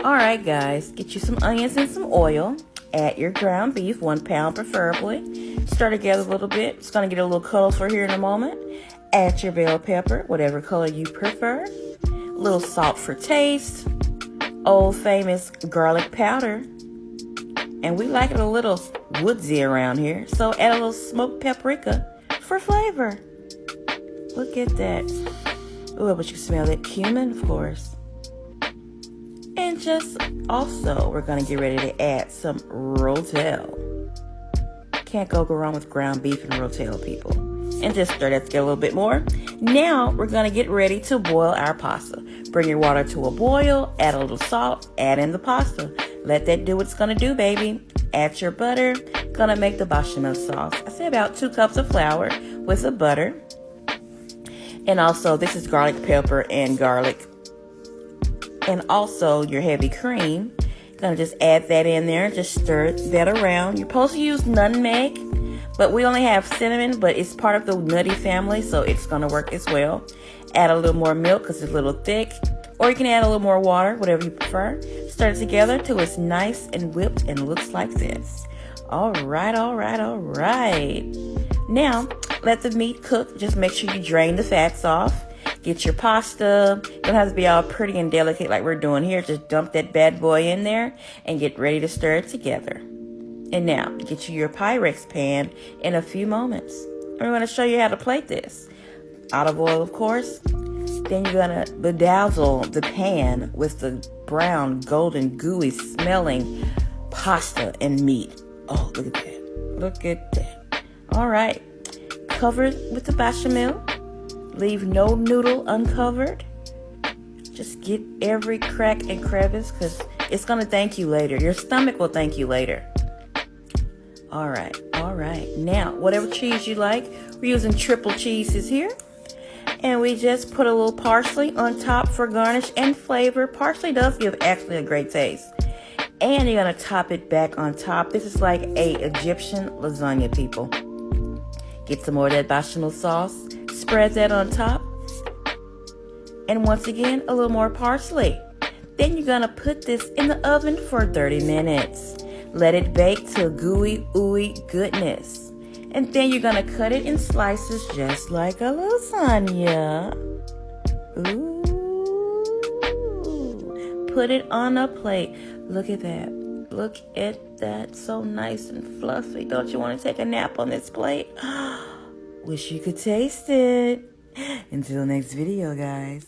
All right, guys, get you some onions and some oil. Add your ground beef, 1 pound preferably. Stir together a little bit. It's going to get a little colorful here in a moment. Add your bell pepper, whatever color you prefer. A little salt for taste. Old famous garlic powder. And we like it a little woodsy around here, so add a little smoked paprika for flavor. Look at that. Ooh, but you can smell that cumin, of course. And just also, we're going to get ready to add some rotel. Can't go wrong with ground beef and rotel, people. And just stir that together a little bit more. Now, we're going to get ready to boil our pasta. Bring your water to a boil, add a little salt, add in the pasta. Let that do what it's going to do, baby. Add your butter. Gonna make the bechamel sauce. I say about 2 cups of flour with the butter. And also, this is garlic pepper and garlic. And also your heavy cream. Gonna just add that in there. Just stir that around. You're supposed to use nutmeg, but we only have cinnamon, but it's part of the nutty family, so it's gonna work as well. Add a little more milk because it's a little thick. Or you can add a little more water, whatever you prefer. Stir it together till it's nice and whipped and looks like this. All right. Now, let the meat cook. Just make sure you drain the fats off. Get your pasta. You don't have to be all pretty and delicate like we're doing here. Just dump that bad boy in there and get ready to stir it together. And now, get you your Pyrex pan in a few moments. We're going to show you how to plate this. Olive oil, of course. Then you're going to bedazzle the pan with the brown, golden, gooey smelling pasta and meat. Oh, look at that. Look at that. All right. Cover it with the bechamel. Leave no noodle uncovered. Just get every crack and crevice because it's going to thank you later. Your stomach will thank you later. All right. Now, whatever cheese you like, we're using triple cheeses here. And we just put a little parsley on top for garnish and flavor. Parsley does give actually a great taste. And you're going to top it back on top. This is like a Egyptian lasagna, people. Get some more of that bechamel sauce. Spread that on top. And once again, a little more parsley. Then you're going to put this in the oven for 30 minutes. Let it bake to gooey, ooey goodness. And then you're going to cut it in slices just like a lasagna. Ooh. Put it on a plate. Look at that. Look at that. So nice and fluffy. Don't you want to take a nap on this plate? Wish you could taste it. Until next video, guys.